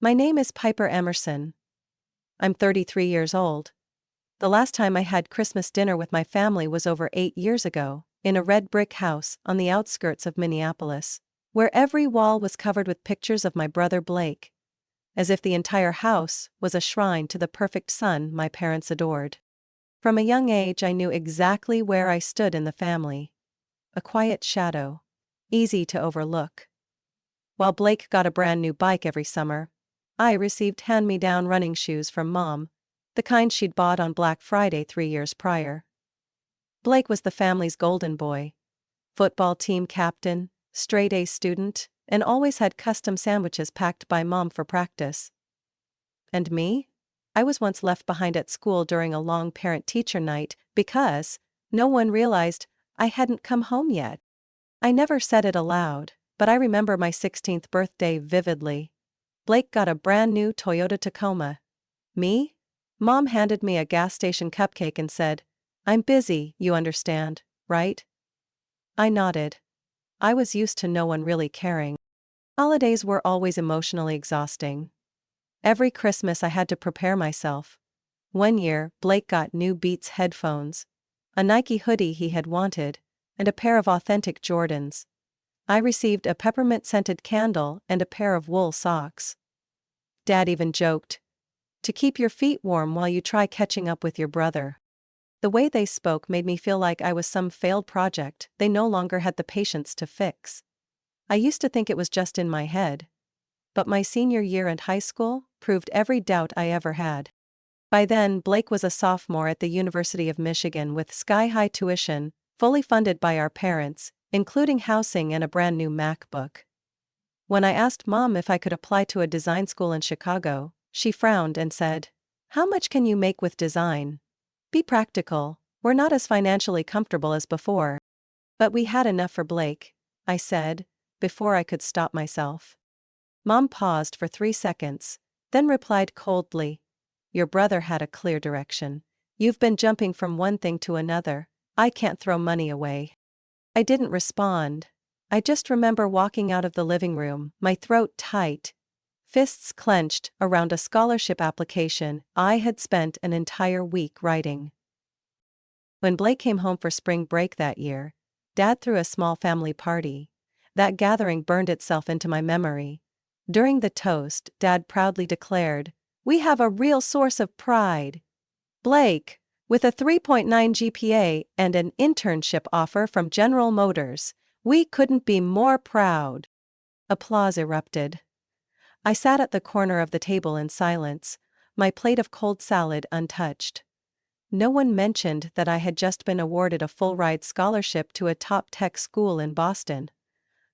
My name is Piper Emerson. I'm 33 years old. The last time I had Christmas dinner with my family was over 8 years ago, in a red brick house on the outskirts of Minneapolis, where every wall was covered with pictures of my brother Blake, as if the entire house was a shrine to the perfect son my parents adored. From a young age I knew exactly where I stood in the family. A quiet shadow, easy to overlook. While Blake got a brand new bike every summer, I received hand-me-down running shoes from Mom, the kind she'd bought on Black Friday 3 years prior. Blake was the family's golden boy. Football team captain, straight-A student, and always had custom sandwiches packed by Mom for practice. And me? I was once left behind at school during a long parent-teacher night because no one realized I hadn't come home yet. I never said it aloud, but I remember my 16th birthday vividly. Blake got a brand new Toyota Tacoma. Me? Mom handed me a gas station cupcake and said, "I'm busy, you understand, right?" I nodded. I was used to no one really caring. Holidays were always emotionally exhausting. Every Christmas I had to prepare myself. One year, Blake got new Beats headphones, a Nike hoodie he had wanted, and a pair of authentic Jordans. I received a peppermint-scented candle and a pair of wool socks. Dad even joked, "To keep your feet warm while you try catching up with your brother." The way they spoke made me feel like I was some failed project they no longer had the patience to fix. I used to think it was just in my head. But my senior year in high school proved every doubt I ever had. By then, Blake was a sophomore at the University of Michigan with sky-high tuition, fully funded by our parents, including housing and a brand new MacBook. When I asked Mom if I could apply to a design school in Chicago, she frowned and said, "How much can you make with design? Be practical, we're not as financially comfortable as before." "But we had enough for Blake," I said, before I could stop myself. Mom paused for 3 seconds, then replied coldly, "Your brother had a clear direction. You've been jumping from one thing to another. I can't throw money away." I didn't respond. I just remember walking out of the living room, my throat tight, fists clenched around a scholarship application I had spent an entire week writing. When Blake came home for spring break that year, Dad threw a small family party. That gathering burned itself into my memory. During the toast, Dad proudly declared, "We have a real source of pride. Blake, with a 3.9 GPA and an internship offer from General Motors, we couldn't be more proud." Applause erupted. I sat at the corner of the table in silence, my plate of cold salad untouched. No one mentioned that I had just been awarded a full-ride scholarship to a top tech school in Boston.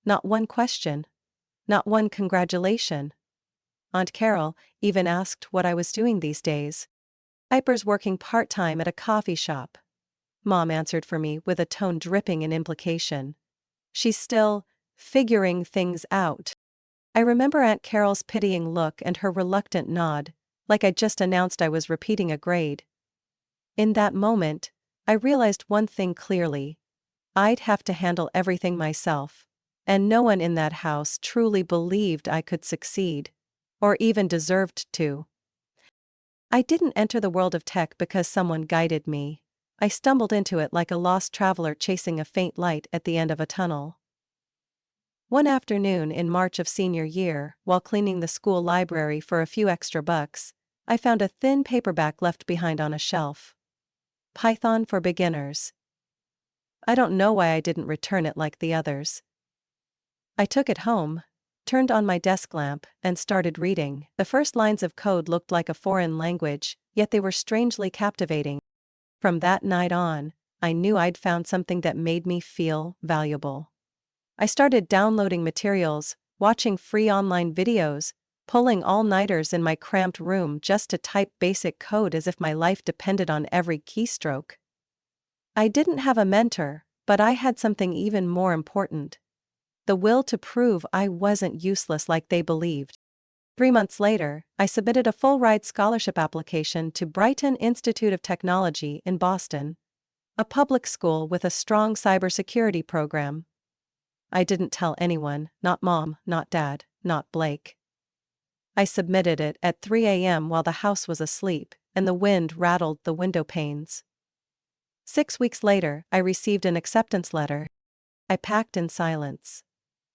Not one question. Not one congratulation. Aunt Carol even asked what I was doing these days. "Piper's working part-time at a coffee shop." Mom answered for me with a tone dripping in implication. "She's still figuring things out." I remember Aunt Carol's pitying look and her reluctant nod, like I'd just announced I was repeating a grade. In that moment, I realized one thing clearly. I'd have to handle everything myself, and no one in that house truly believed I could succeed, or even deserved to. I didn't enter the world of tech because someone guided me. I stumbled into it like a lost traveler chasing a faint light at the end of a tunnel. One afternoon in March of senior year, while cleaning the school library for a few extra bucks, I found a thin paperback left behind on a shelf. Python for Beginners. I don't know why I didn't return it like the others. I took it home, turned on my desk lamp, and started reading. The first lines of code looked like a foreign language, yet they were strangely captivating. From that night on, I knew I'd found something that made me feel valuable. I started downloading materials, watching free online videos, pulling all-nighters in my cramped room just to type basic code as if my life depended on every keystroke. I didn't have a mentor, but I had something even more important: the will to prove I wasn't useless like they believed. 3 months later, I submitted a full-ride scholarship application to Brighton Institute of Technology in Boston, a public school with a strong cybersecurity program. I didn't tell anyone, not Mom, not Dad, not Blake. I submitted it at 3 a.m. while the house was asleep, and the wind rattled the window panes. 6 weeks later, I received an acceptance letter. I packed in silence.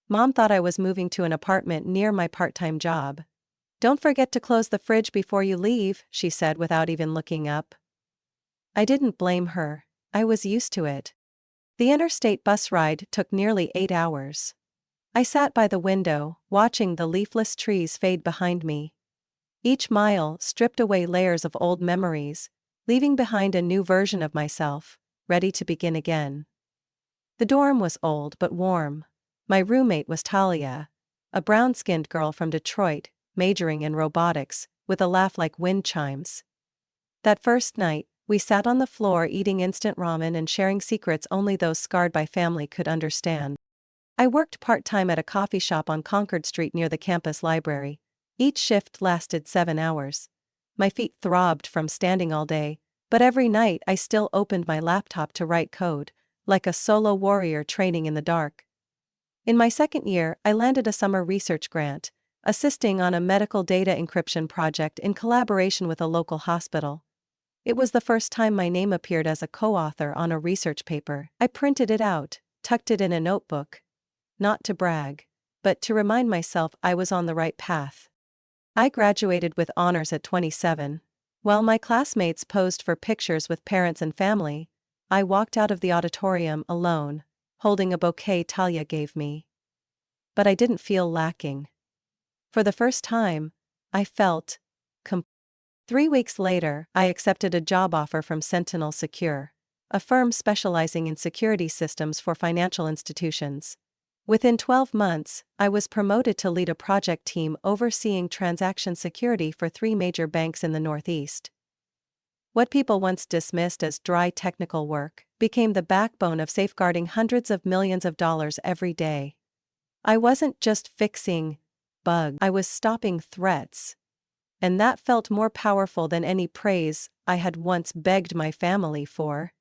Mom thought I was moving to an apartment near my part-time job. "Don't forget to close the fridge before you leave," she said without even looking up. I didn't blame her. I was used to it. The interstate bus ride took nearly 8 hours. I sat by the window, watching the leafless trees fade behind me. Each mile stripped away layers of old memories, leaving behind a new version of myself, ready to begin again. The dorm was old but warm. My roommate was Talia, a brown-skinned girl from Detroit, majoring in robotics, with a laugh like wind chimes. That first night, we sat on the floor eating instant ramen and sharing secrets only those scarred by family could understand. I worked part-time at a coffee shop on Concord Street near the campus library. Each shift lasted 7 hours. My feet throbbed from standing all day, but every night I still opened my laptop to write code, like a solo warrior training in the dark. In my second year, I landed a summer research grant, assisting on a medical data encryption project in collaboration with a local hospital. It was the first time my name appeared as a co-author on a research paper. I printed it out, tucked it in a notebook. Not to brag, but to remind myself I was on the right path. I graduated with honors at 27. While my classmates posed for pictures with parents and family, I walked out of the auditorium alone, holding a bouquet Talia gave me. But I didn't feel lacking. For the first time, I felt complete. 3 weeks later, I accepted a job offer from Sentinel Secure, a firm specializing in security systems for financial institutions. Within 12 months, I was promoted to lead a project team overseeing transaction security for 3 major banks in the Northeast. What people once dismissed as dry technical work became the backbone of safeguarding hundreds of millions of dollars every day. I wasn't just fixing bugs, I was stopping threats. And that felt more powerful than any praise I had once begged my family for.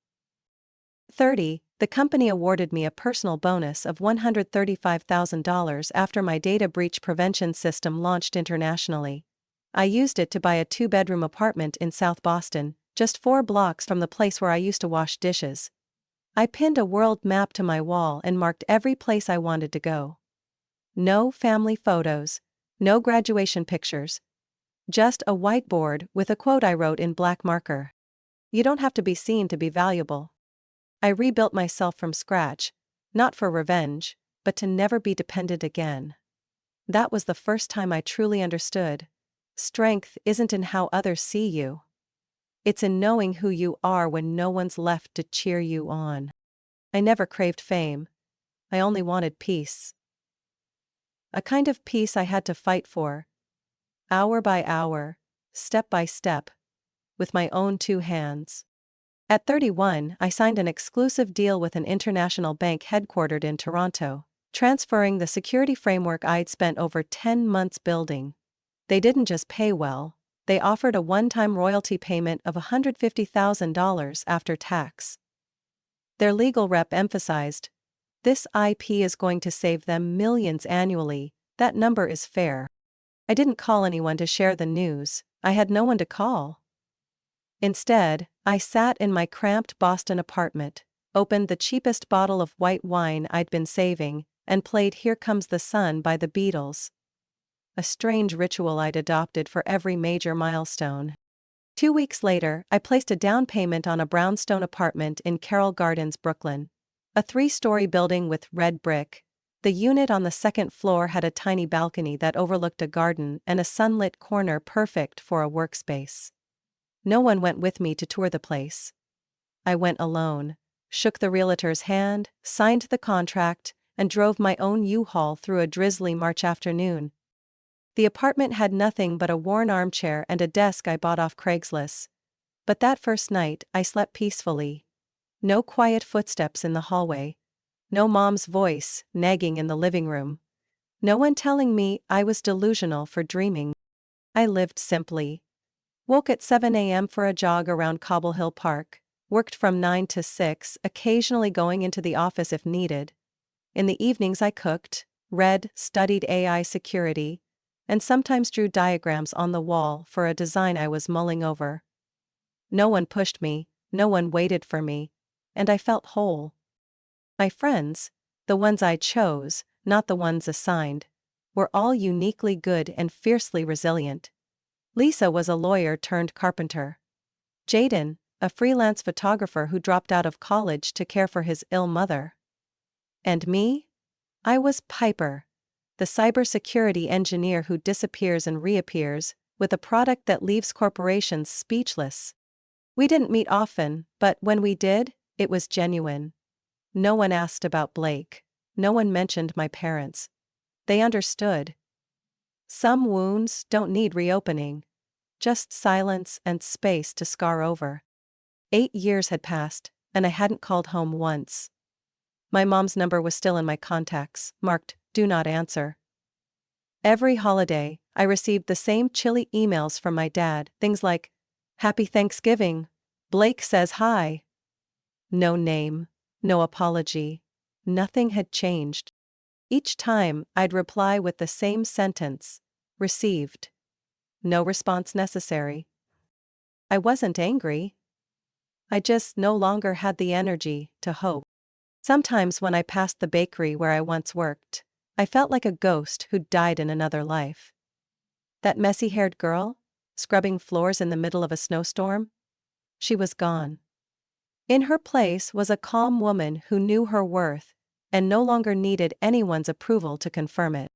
30. The company awarded me a personal bonus of $135,000 after my data breach prevention system launched internationally. I used it to buy a 2-bedroom apartment in South Boston, just 4 blocks from the place where I used to wash dishes. I pinned a world map to my wall and marked every place I wanted to go. No family photos, no graduation pictures. Just a whiteboard with a quote I wrote in black marker. "You don't have to be seen to be valuable." I rebuilt myself from scratch, not for revenge, but to never be dependent again. That was the first time I truly understood. Strength isn't in how others see you. It's in knowing who you are when no one's left to cheer you on. I never craved fame. I only wanted peace. A kind of peace I had to fight for. Hour by hour, step by step, with my own 2 hands. At 31, I signed an exclusive deal with an international bank headquartered in Toronto, transferring the security framework I'd spent over 10 months building. They didn't just pay well, they offered a one-time royalty payment of $150,000 after tax. Their legal rep emphasized, "This IP is going to save them millions annually, that number is fair." I didn't call anyone to share the news, I had no one to call. Instead, I sat in my cramped Boston apartment, opened the cheapest bottle of white wine I'd been saving, and played "Here Comes the Sun" by the Beatles. A strange ritual I'd adopted for every major milestone. 2 weeks later, I placed a down payment on a brownstone apartment in Carroll Gardens, Brooklyn. A 3-story building with red brick. The unit on the second floor had a tiny balcony that overlooked a garden and a sunlit corner perfect for a workspace. No one went with me to tour the place. I went alone, shook the realtor's hand, signed the contract, and drove my own U-Haul through a drizzly March afternoon. The apartment had nothing but a worn armchair and a desk I bought off Craigslist. But that first night, I slept peacefully. No quiet footsteps in the hallway. No mom's voice nagging in the living room. No one telling me I was delusional for dreaming. I lived simply. Woke at 7 a.m. for a jog around Cobble Hill Park, worked from 9 to 6, occasionally going into the office if needed. In the evenings I cooked, read, studied AI security, and sometimes drew diagrams on the wall for a design I was mulling over. No one pushed me, no one waited for me, and I felt whole. My friends, the ones I chose, not the ones assigned, were all uniquely good and fiercely resilient. Lisa was a lawyer turned carpenter. Jaden, a freelance photographer who dropped out of college to care for his ill mother. And me? I was Piper, the cybersecurity engineer who disappears and reappears, with a product that leaves corporations speechless. We didn't meet often, but when we did, it was genuine. No one asked about Blake. No one mentioned my parents. They understood. Some wounds don't need reopening. Just silence and space to scar over. 8 years had passed, and I hadn't called home once. My mom's number was still in my contacts, marked, "Do not answer." Every holiday, I received the same chilly emails from my dad, things like, "Happy Thanksgiving. Blake says hi." No name, no apology. Nothing had changed. Each time, I'd reply with the same sentence, "Received." No response necessary. I wasn't angry. I just no longer had the energy to hope. Sometimes when I passed the bakery where I once worked, I felt like a ghost who'd died in another life. That messy-haired girl, scrubbing floors in the middle of a snowstorm? She was gone. In her place was a calm woman who knew her worth and no longer needed anyone's approval to confirm it.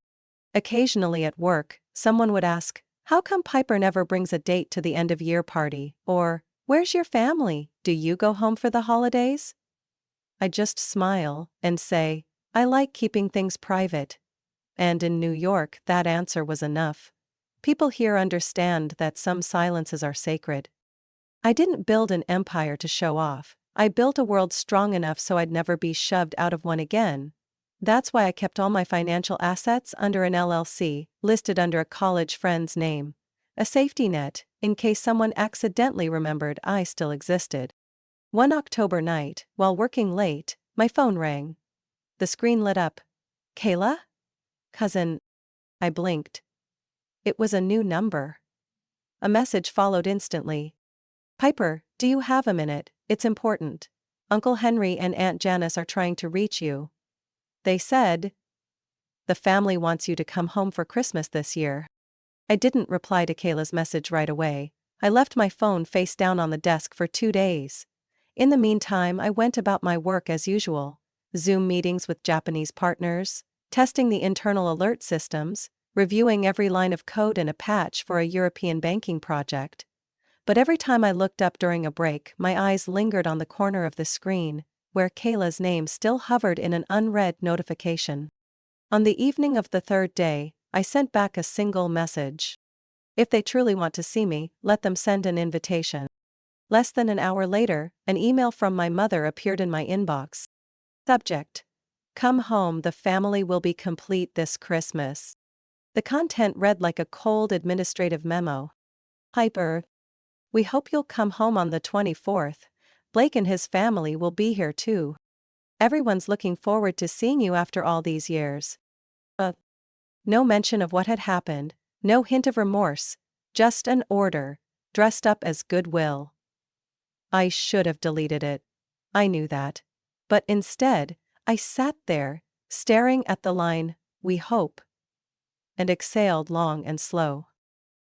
Occasionally at work, someone would ask, "How come Piper never brings a date to the end-of-year party?" Or, "Where's your family? Do you go home for the holidays?" I just smile and say, "I like keeping things private." And in New York, that answer was enough. People here understand that some silences are sacred. I didn't build an empire to show off. I built a world strong enough so I'd never be shoved out of one again. That's why I kept all my financial assets under an LLC, listed under a college friend's name. A safety net, in case someone accidentally remembered I still existed. One October night, while working late, my phone rang. The screen lit up. "Kayla? Cousin." I blinked. It was a new number. A message followed instantly. "Piper, do you have a minute? It's important. Uncle Henry and Aunt Janice are trying to reach you. They said, the family wants you to come home for Christmas this year." I didn't reply to Kayla's message right away. I left my phone face down on the desk for 2 days. In the meantime, I went about my work as usual. Zoom meetings with Japanese partners, testing the internal alert systems, reviewing every line of code in a patch for a European banking project. But every time I looked up during a break, my eyes lingered on the corner of the screen, where Kayla's name still hovered in an unread notification. On the evening of the 3rd day, I sent back a single message. "If they truly want to see me, let them send an invitation." Less than an hour later, an email from my mother appeared in my inbox. Subject: "Come home, the family will be complete this Christmas." The content read like a cold administrative memo. "Piper, we hope you'll come home on the 24th. Blake and his family will be here too. Everyone's looking forward to seeing you after all these years." No mention of what had happened, no hint of remorse, just an order, dressed up as goodwill. I should have deleted it. I knew that. But instead, I sat there, staring at the line, "We hope," and exhaled long and slow.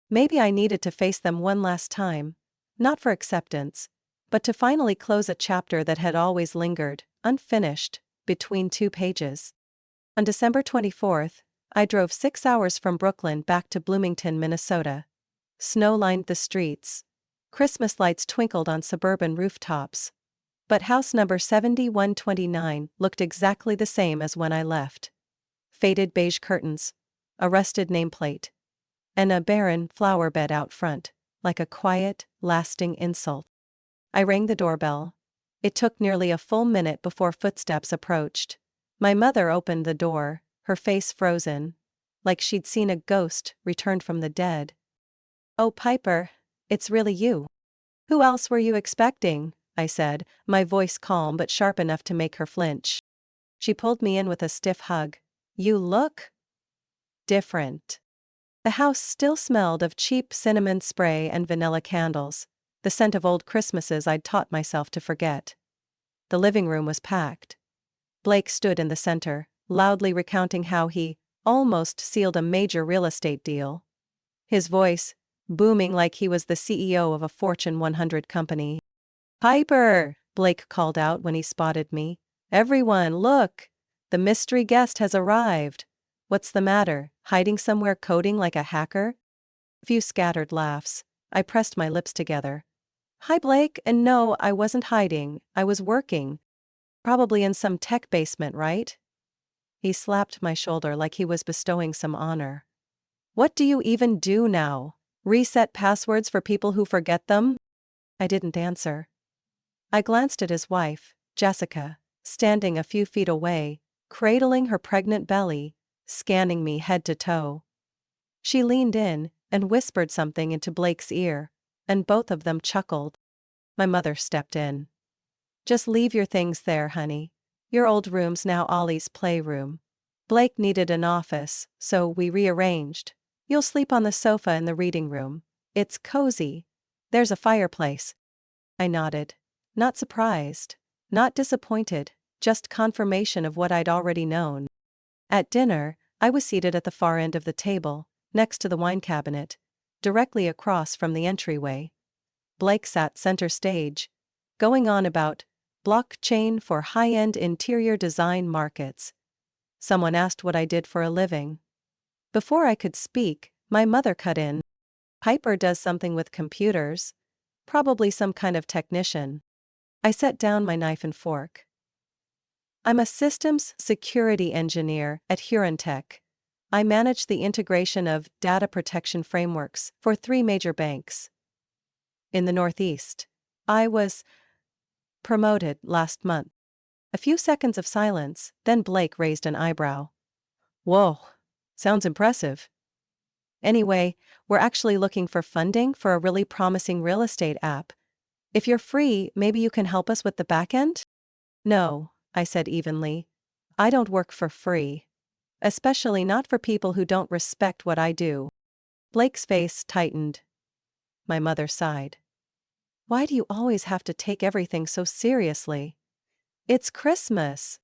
Maybe I needed to face them one last time, not for acceptance, but to finally close a chapter that had always lingered, unfinished, between 2 pages. On December 24th, I drove 6 hours from Brooklyn back to Bloomington, Minnesota. Snow lined the streets. Christmas lights twinkled on suburban rooftops. But house number 7129 looked exactly the same as when I left. Faded beige curtains, a rusted nameplate, and a barren flower bed out front, like a quiet, lasting insult. I rang the doorbell. It took nearly a full minute before footsteps approached. My mother opened the door, her face frozen, like she'd seen a ghost returned from the dead. "Oh, Piper, it's really you. Who else were you expecting?" I said, my voice calm but sharp enough to make her flinch. She pulled me in with a stiff hug. "You look different." The house still smelled of cheap cinnamon spray and vanilla candles, the scent of old Christmases I'd taught myself to forget. The living room was packed. Blake stood in the center, loudly recounting how he almost sealed a major real estate deal. His voice booming like he was the CEO of a Fortune 100 company. "Piper!" Blake called out when he spotted me. "Everyone, look! The mystery guest has arrived. What's the matter, hiding somewhere coding like a hacker?" A few scattered laughs. I pressed my lips together. "Hi, Blake, and no, I wasn't hiding, I was working. Probably in some tech basement, right?" He slapped my shoulder like he was bestowing some honor. "What do you even do now? Reset passwords for people who forget them?" I didn't answer. I glanced at his wife, Jessica, standing a few feet away, cradling her pregnant belly, scanning me head to toe. She leaned in and whispered something into Blake's ear, and both of them chuckled. My mother stepped in. "Just leave your things there, honey. Your old room's now Ollie's playroom. Blake needed an office, so we rearranged. You'll sleep on the sofa in the reading room. It's cozy. There's a fireplace." I nodded. Not surprised. Not disappointed, just confirmation of what I'd already known. At dinner, I was seated at the far end of the table, next to the wine cabinet, directly across from the entryway. Blake sat center stage, going on about blockchain for high-end interior design markets. Someone asked what I did for a living. Before I could speak, my mother cut in. "Piper does something with computers. Probably some kind of technician." I set down my knife and fork. "I'm a systems security engineer at Huron-Tech. I manage the integration of data protection frameworks for 3 major banks in the Northeast. I was promoted last month." A few seconds of silence, then Blake raised an eyebrow. "Whoa, sounds impressive. Anyway, we're actually looking for funding for a really promising real estate app. If you're free, maybe you can help us with the back end?" "No," I said evenly. "I don't work for free. Especially not for people who don't respect what I do." Blake's face tightened. My mother sighed. "Why do you always have to take everything so seriously? It's Christmas."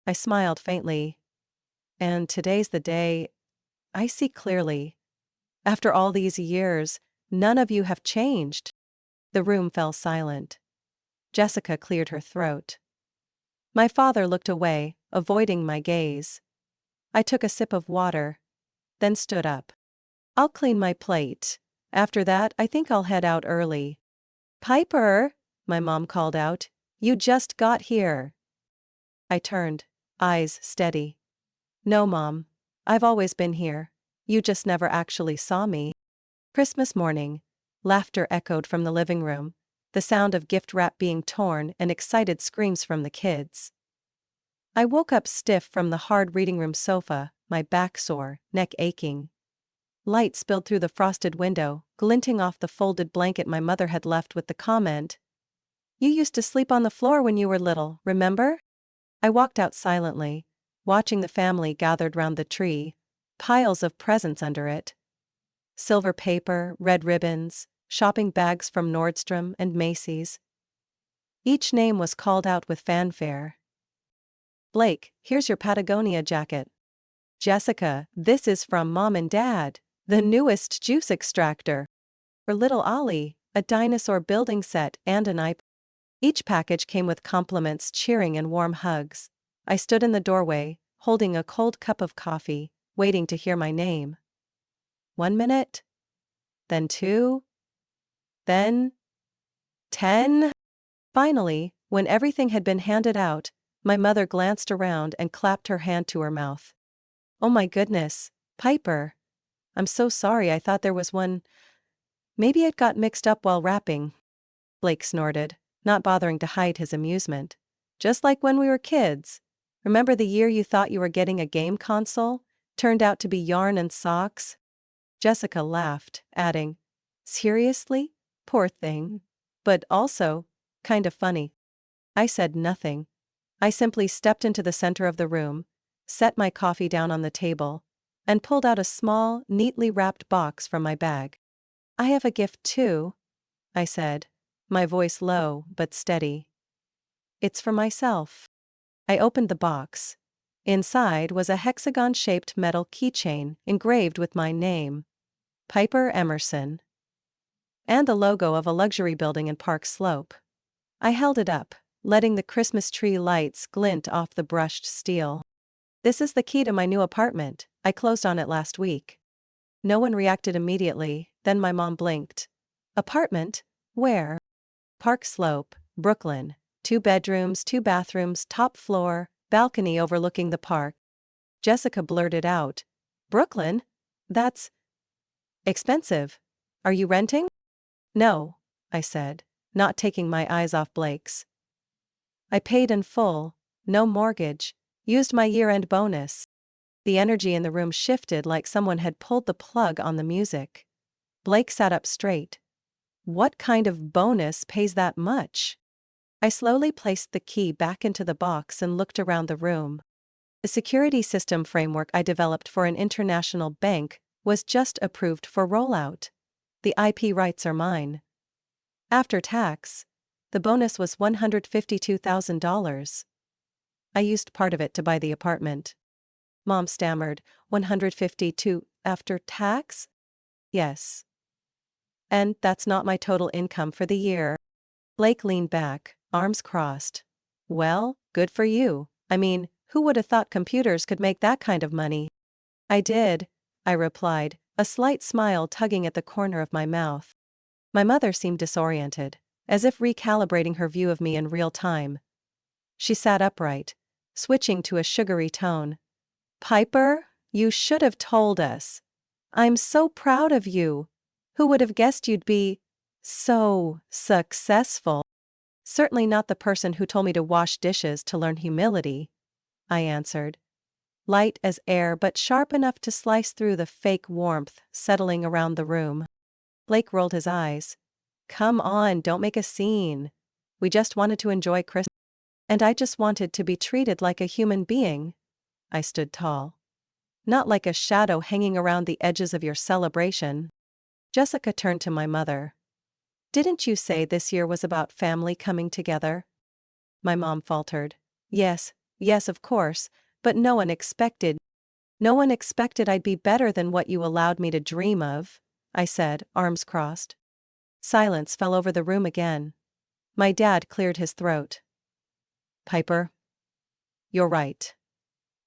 I smiled faintly. "And today's the day I see clearly. After all these years, none of you have changed." The room fell silent. Jessica cleared her throat. My father looked away, avoiding my gaze. I took a sip of water, then stood up. "I'll clean my plate. After that, I think I'll head out early." "Piper!" my mom called out. "You just got here." I turned, eyes steady. "No, Mom. I've always been here. You just never actually saw me." Christmas morning. Laughter echoed from the living room, the sound of gift wrap being torn and excited screams from the kids. I woke up stiff from the hard reading room sofa, my back sore, neck aching. Light spilled through the frosted window, glinting off the folded blanket my mother had left with the comment, "You used to sleep on the floor when you were little, remember?" I walked out silently, watching the family gathered round the tree, piles of presents under it. Silver paper, red ribbons, shopping bags from Nordstrom and Macy's. Each name was called out with fanfare. "Blake, here's your Patagonia jacket." "Jessica, this is from Mom and Dad, the newest juice extractor." For little Ollie, a dinosaur building set and an iPad. Each package came with compliments, cheering, and warm hugs. I stood in the doorway, holding a cold cup of coffee, waiting to hear my name. 1 minute, then 2, then 10. Finally, when everything had been handed out, my mother glanced around and clapped her hand to her mouth. "Oh my goodness, Piper. I'm so sorry, I thought there was one. Maybe it got mixed up while wrapping." Blake snorted, not bothering to hide his amusement. "Just like when we were kids. Remember the year you thought you were getting a game console? Turned out to be yarn and socks?" Jessica laughed, adding, "Seriously? Poor thing. But also, kind of funny." I said nothing. I simply stepped into the center of the room, set my coffee down on the table, and pulled out a small, neatly wrapped box from my bag. "I have a gift too," I said, my voice low but steady. "It's for myself." I opened the box. Inside was a hexagon-shaped metal keychain engraved with my name, Piper Emerson, and the logo of a luxury building in Park Slope. I held it up, letting the Christmas tree lights glint off the brushed steel. "This is the key to my new apartment. I closed on it last week." No one reacted immediately, then my mom blinked. "Apartment? Where?" "Park Slope, Brooklyn. 2 bedrooms, 2 bathrooms, top floor, balcony overlooking the park." Jessica blurted out. "Brooklyn? That's expensive. Are you renting?" "No," I said, not taking my eyes off Blake's. "I paid in full, no mortgage, used my year-end bonus." The energy in the room shifted like someone had pulled the plug on the music. Blake sat up straight. "What kind of bonus pays that much?" I slowly placed the key back into the box and looked around the room. The security system framework I developed for an international bank was just approved for rollout. The IP rights are mine. After tax, the bonus was $152,000. I used part of it to buy the apartment. Mom stammered, "152 after tax?" "Yes. And that's not my total income for the year." Blake leaned back, arms crossed. "Well, good for you. I mean, who would have thought computers could make that kind of money?" "I did," I replied, a slight smile tugging at the corner of my mouth. My mother seemed disoriented, as if recalibrating her view of me in real time. She sat upright, switching to a sugary tone. "Piper, you should have told us. I'm so proud of you. Who would have guessed you'd be so successful?" "Certainly not the person who told me to wash dishes to learn humility," I answered. Light as air but sharp enough to slice through the fake warmth settling around the room. Blake rolled his eyes. "Come on, don't make a scene. We just wanted to enjoy Christmas." "And I just wanted to be treated like a human being." I stood tall. "Not like a shadow hanging around the edges of your celebration." Jessica turned to my mother. "Didn't you say this year was about family coming together?" My mom faltered. Yes, of course, but no one expected I'd be better than what you allowed me to dream of," I said, arms crossed. Silence fell over the room again. My dad cleared his throat. "Piper, you're right.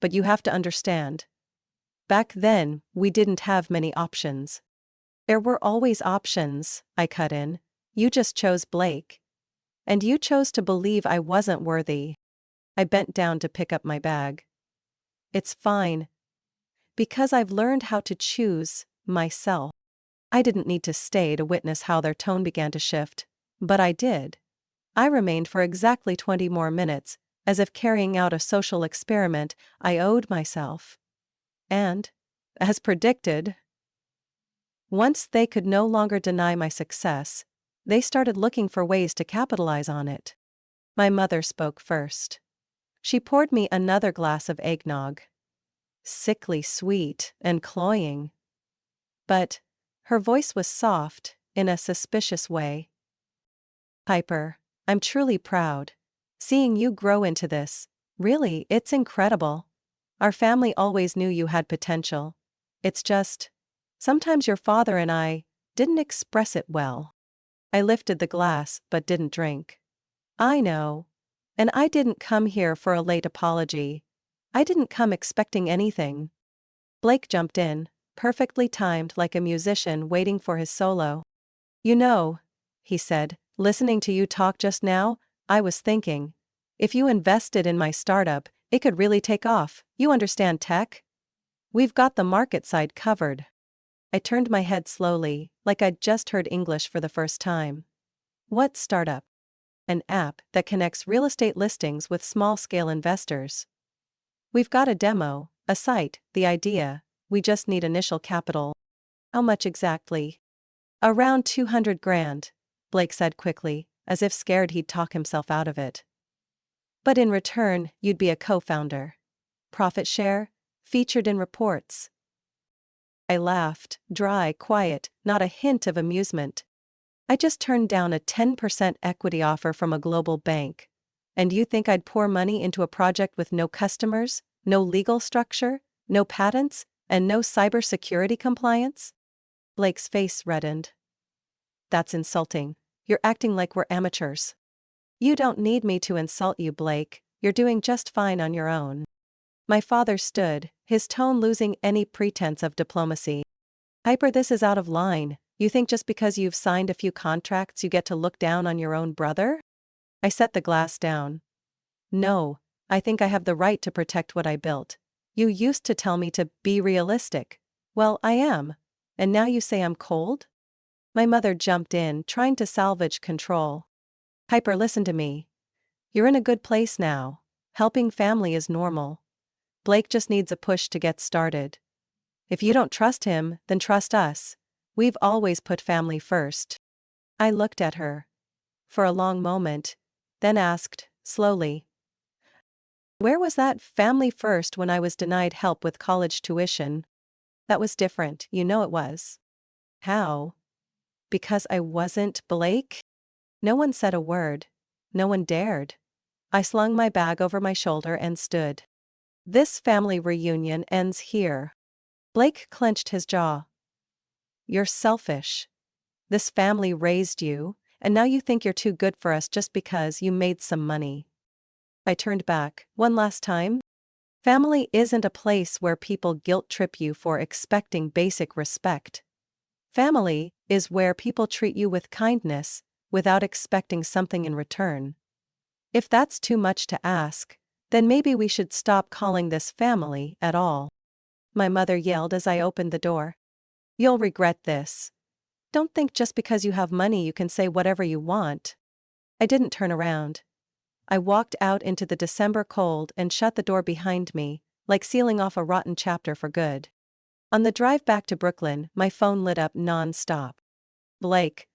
But you have to understand. Back then, we didn't have many options." "There were always options," I cut in. "You just chose Blake. And you chose to believe I wasn't worthy." I bent down to pick up my bag. "It's fine. Because I've learned how to choose myself." I didn't need to stay to witness how their tone began to shift, but I did. I remained for exactly 20 more minutes, as if carrying out a social experiment I owed myself. And, as predicted, once they could no longer deny my success, they started looking for ways to capitalize on it. My mother spoke first. She poured me another glass of eggnog. Sickly sweet and cloying. But her voice was soft, in a suspicious way. "Piper, I'm truly proud. Seeing you grow into this, really, it's incredible. Our family always knew you had potential. It's just, sometimes your father and I didn't express it well." I lifted the glass but didn't drink. "I know. And I didn't come here for a late apology. I didn't come expecting anything." Blake jumped in, perfectly timed like a musician waiting for his solo. "You know," he said, "listening to you talk just now, I was thinking, if you invested in my startup, it could really take off. You understand tech? We've got the market side covered." I turned my head slowly, like I'd just heard English for the first time. "What startup?" "An app that connects real estate listings with small-scale investors. We've got a demo, a site, the idea. We just need initial capital." "How much exactly?" "Around 200 grand, Blake said quickly, as if scared he'd talk himself out of it. "But in return, you'd be a co-founder. Profit share, featured in reports." I laughed, dry, quiet, not a hint of amusement. I just turned down a 10% equity offer from a global bank. And you think I'd pour money into a project with no customers, no legal structure, no patents, and no cybersecurity compliance? Blake's face reddened. That's insulting. You're acting like we're amateurs. You don't need me to insult you, Blake. You're doing just fine on your own. My father stood, his tone losing any pretense of diplomacy. Piper, this is out of line. You think just because you've signed a few contracts you get to look down on your own brother? I set the glass down. No, I think I have the right to protect what I built. You used to tell me to be realistic. Well, I am. And now you say I'm cold? My mother jumped in, trying to salvage control. Piper, listen to me. You're in a good place now. Helping family is normal. Blake just needs a push to get started. If you don't trust him, then trust us. We've always put family first. I looked at her for a long moment, then asked, slowly, where was that family first when I was denied help with college tuition? That was different, you know it was. How? Because I wasn't Blake? No one said a word. No one dared. I slung my bag over my shoulder and stood. This family reunion ends here. Blake clenched his jaw. You're selfish. This family raised you, and now you think you're too good for us just because you made some money. I turned back. One last time. Family isn't a place where people guilt-trip you for expecting basic respect. Family is where people treat you with kindness, without expecting something in return. If that's too much to ask, then maybe we should stop calling this family at all. My mother yelled as I opened the door. You'll regret this. Don't think just because you have money you can say whatever you want. I didn't turn around. I walked out into the December cold and shut the door behind me, like sealing off a rotten chapter for good. On the drive back to Brooklyn, my phone lit up non-stop. Blake,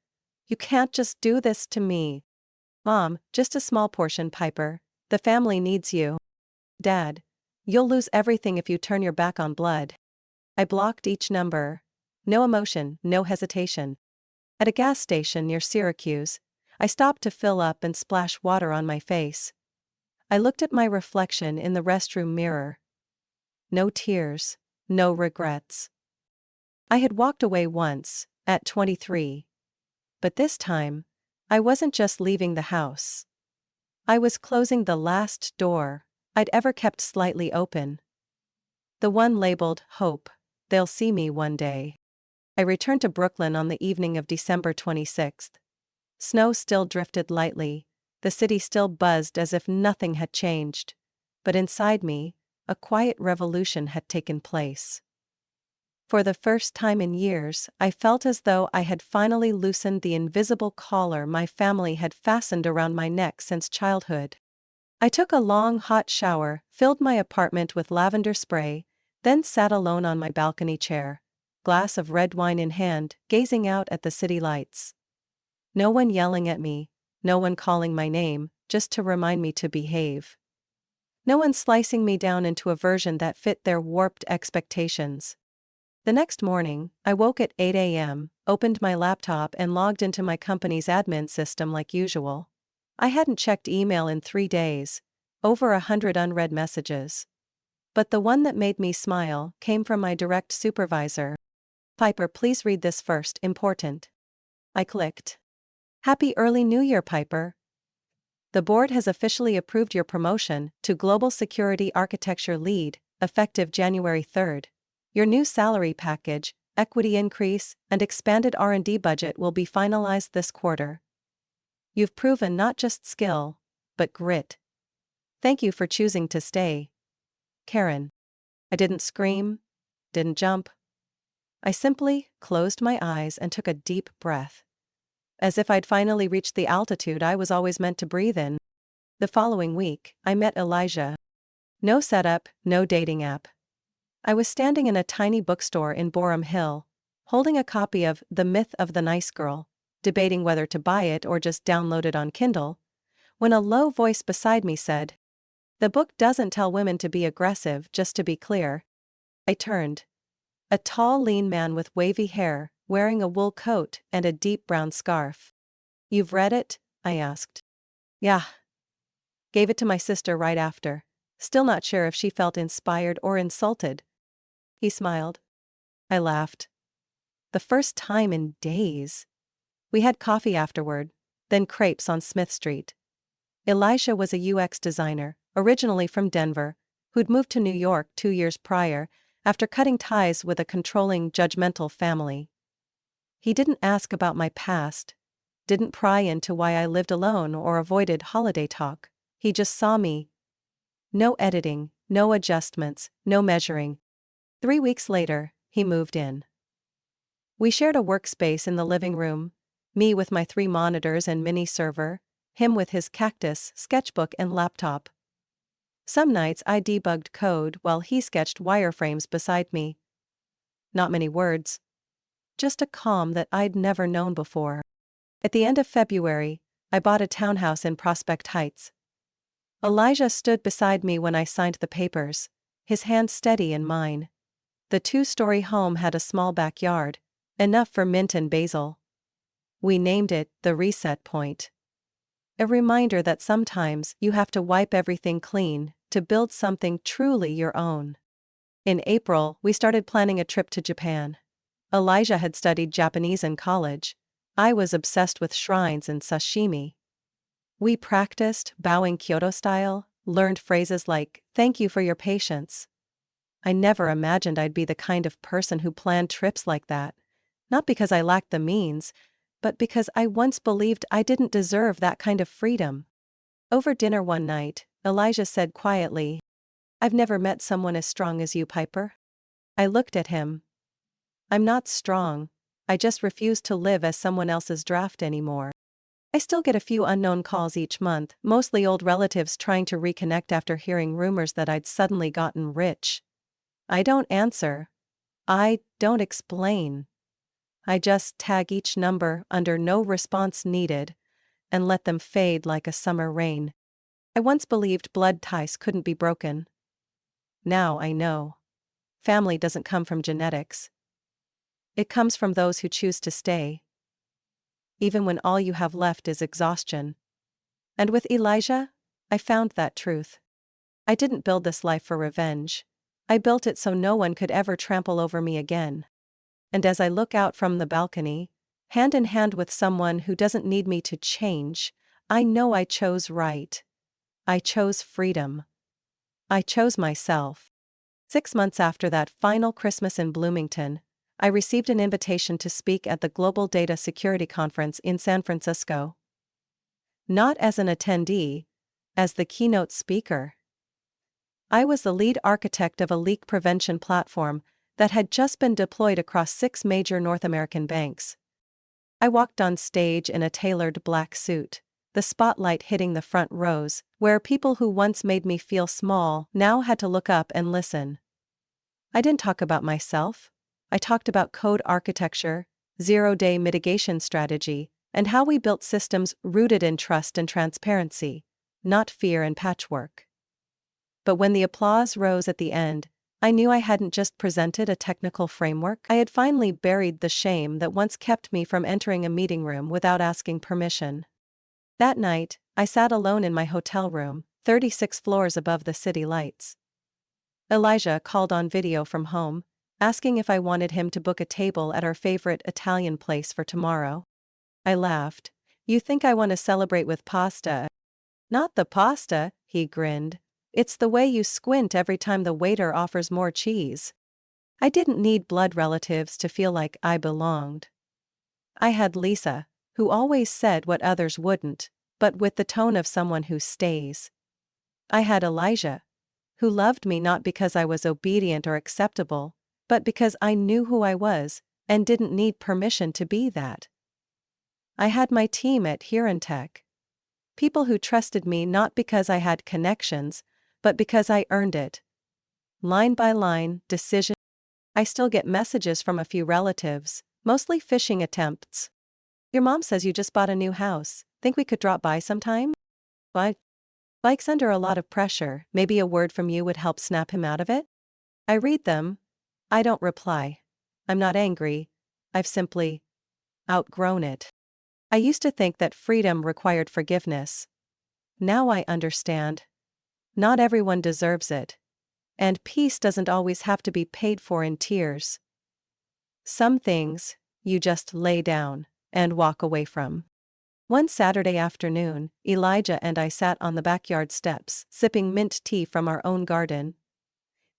you can't just do this to me. Mom, just a small portion, Piper. The family needs you. Dad, you'll lose everything if you turn your back on blood. I blocked each number. No emotion, no hesitation. At a gas station near Syracuse, I stopped to fill up and splash water on my face. I looked at my reflection in the restroom mirror. No tears, no regrets. I had walked away once, at 23. But this time, I wasn't just leaving the house. I was closing the last door I'd ever kept slightly open. The one labeled Hope. They'll see me one day. I returned to Brooklyn on the evening of December 26th. Snow still drifted lightly, the city still buzzed as if nothing had changed. But inside me, a quiet revolution had taken place. For the first time in years, I felt as though I had finally loosened the invisible collar my family had fastened around my neck since childhood. I took a long hot shower, filled my apartment with lavender spray, then sat alone on my balcony chair, glass of red wine in hand, gazing out at the city lights. No one yelling at me, no one calling my name, just to remind me to behave. No one slicing me down into a version that fit their warped expectations. The next morning, I woke at 8 a.m., opened my laptop and logged into my company's admin system like usual. I hadn't checked email in 3 days, over 100 unread messages. But the one that made me smile came from my direct supervisor. Piper, please read this first, important. I clicked. Happy early New Year, Piper. The board has officially approved your promotion to Global Security Architecture Lead, effective January 3rd. Your new salary package, equity increase, and expanded R&D budget will be finalized this quarter. You've proven not just skill, but grit. Thank you for choosing to stay. Karen. I didn't scream, didn't jump. I simply closed my eyes and took a deep breath. As if I'd finally reached the altitude I was always meant to breathe in. The following week, I met Elijah. No setup, no dating app. I was standing in a tiny bookstore in Borum Hill, holding a copy of The Myth of the Nice Girl, debating whether to buy it or just download it on Kindle, when a low voice beside me said, "The book doesn't tell women to be aggressive, just to be clear." I turned. A tall, lean man with wavy hair, wearing a wool coat and a deep brown scarf. "You've read it?" I asked. "Yeah. Gave it to my sister right after. Still not sure if she felt inspired or insulted." He smiled. I laughed. The first time in days. We had coffee afterward, then crepes on Smith Street. Elijah was a UX designer, originally from Denver, who'd moved to New York 2 years prior, after cutting ties with a controlling, judgmental family. He didn't ask about my past, didn't pry into why I lived alone or avoided holiday talk. He just saw me. No editing, no adjustments, no measuring. 3 weeks later, he moved in. We shared a workspace in the living room, me with my 3 monitors and mini server, him with his cactus, sketchbook and laptop. Some nights I debugged code while he sketched wireframes beside me. Not many words. Just a calm that I'd never known before. At the end of February, I bought a townhouse in Prospect Heights. Elijah stood beside me when I signed the papers, his hand steady in mine. The 2-story home had a small backyard, enough for mint and basil. We named it the Reset Point. A reminder that sometimes you have to wipe everything clean to build something truly your own. In April, we started planning a trip to Japan. Elijah had studied Japanese in college. I was obsessed with shrines and sashimi. We practiced, bowing Kyoto style, learned phrases like, "Thank you for your patience." I never imagined I'd be the kind of person who planned trips like that. Not because I lacked the means, but because I once believed I didn't deserve that kind of freedom. Over dinner one night, Elijah said quietly, "I've never met someone as strong as you, Piper." I looked at him. "I'm not strong. I just refuse to live as someone else's draft anymore." I still get a few unknown calls each month, mostly old relatives trying to reconnect after hearing rumors that I'd suddenly gotten rich. I don't answer. I don't explain. I just tag each number under "no response needed" and let them fade like a summer rain. I once believed blood ties couldn't be broken. Now I know. Family doesn't come from genetics. It comes from those who choose to stay, even when all you have left is exhaustion. And with Elijah, I found that truth. I didn't build this life for revenge. I built it so no one could ever trample over me again. And as I look out from the balcony, hand in hand with someone who doesn't need me to change, I know I chose right. I chose freedom. I chose myself. 6 months after that final Christmas in Bloomington, I received an invitation to speak at the Global Data Security Conference in San Francisco. Not as an attendee, as the keynote speaker. I was the lead architect of a leak prevention platform that had just been deployed across 6 major North American banks. I walked on stage in a tailored black suit, the spotlight hitting the front rows, where people who once made me feel small now had to look up and listen. I didn't talk about myself. I talked about code architecture, zero-day mitigation strategy, and how we built systems rooted in trust and transparency, not fear and patchwork. But when the applause rose at the end, I knew I hadn't just presented a technical framework. I had finally buried the shame that once kept me from entering a meeting room without asking permission. That night, I sat alone in my hotel room, 36 floors above the city lights. Elijah called on video from home, asking if I wanted him to book a table at our favorite Italian place for tomorrow. I laughed. "You think I want to celebrate with pasta?" "Not the pasta," he grinned. "It's the way you squint every time the waiter offers more cheese." I didn't need blood relatives to feel like I belonged. I had Lisa, who always said what others wouldn't, but with the tone of someone who stays. I had Elijah, who loved me not because I was obedient or acceptable, but because I knew who I was and didn't need permission to be that. I had my team at Tech, people who trusted me not because I had connections, but because I earned it. Line by line, decision. I still get messages from a few relatives, mostly phishing attempts. "Your mom says you just bought a new house. Think we could drop by sometime?" But Mike's under a lot of pressure. Maybe a word from you would help snap him out of it? I read them. I don't reply. I'm not angry. I've simply outgrown it. I used to think that freedom required forgiveness. Now I understand. Not everyone deserves it. And peace doesn't always have to be paid for in tears. Some things, you just lay down and walk away from. One Saturday afternoon, Elijah and I sat on the backyard steps, sipping mint tea from our own garden.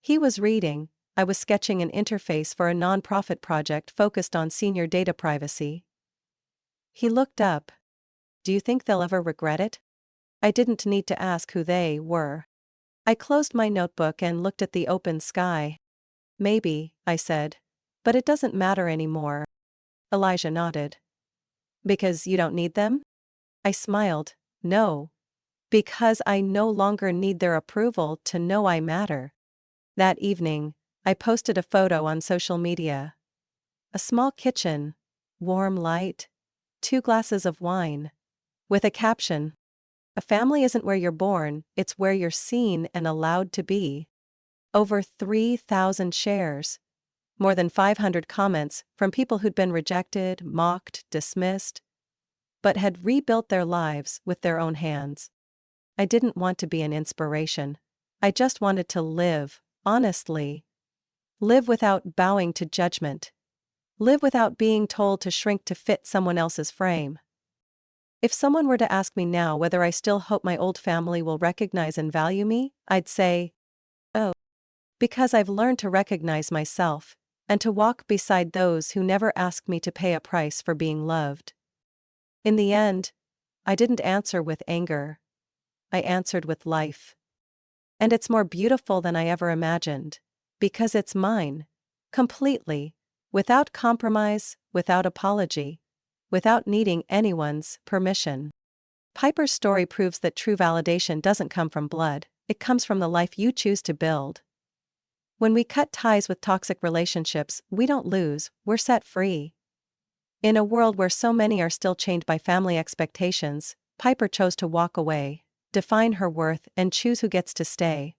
He was reading, I was sketching an interface for a nonprofit project focused on senior data privacy. He looked up. Do you think they'll ever regret it? I didn't need to ask who they were. I closed my notebook and looked at the open sky. Maybe, I said. But it doesn't matter anymore. Elijah nodded. Because you don't need them? I smiled. No. Because I no longer need their approval to know I matter. That evening, I posted a photo on social media. A small kitchen, warm light, 2 glasses of wine. With a caption. A family isn't where you're born, it's where you're seen and allowed to be. Over 3,000 shares. More than 500 comments from people who'd been rejected, mocked, dismissed, but had rebuilt their lives with their own hands. I didn't want to be an inspiration. I just wanted to live, honestly. Live without bowing to judgment. Live without being told to shrink to fit someone else's frame. If someone were to ask me now whether I still hope my old family will recognize and value me, I'd say, oh. Because I've learned to recognize myself, and to walk beside those who never ask me to pay a price for being loved. In the end, I didn't answer with anger. I answered with life. And it's more beautiful than I ever imagined. Because it's mine. Completely. Without compromise, without apology. Without needing anyone's permission. Piper's story proves that true validation doesn't come from blood, it comes from the life you choose to build. When we cut ties with toxic relationships, we don't lose, we're set free. In a world where so many are still chained by family expectations, Piper chose to walk away, define her worth, and choose who gets to stay.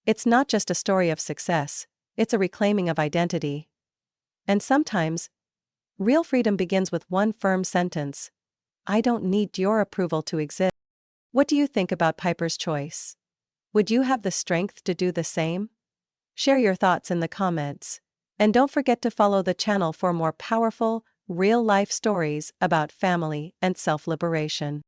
It's not just a story of success, it's a reclaiming of identity. And sometimes, real freedom begins with one firm sentence. I don't need your approval to exist. What do you think about Piper's choice? Would you have the strength to do the same? Share your thoughts in the comments. And don't forget to follow the channel for more powerful, real-life stories about family and self-liberation.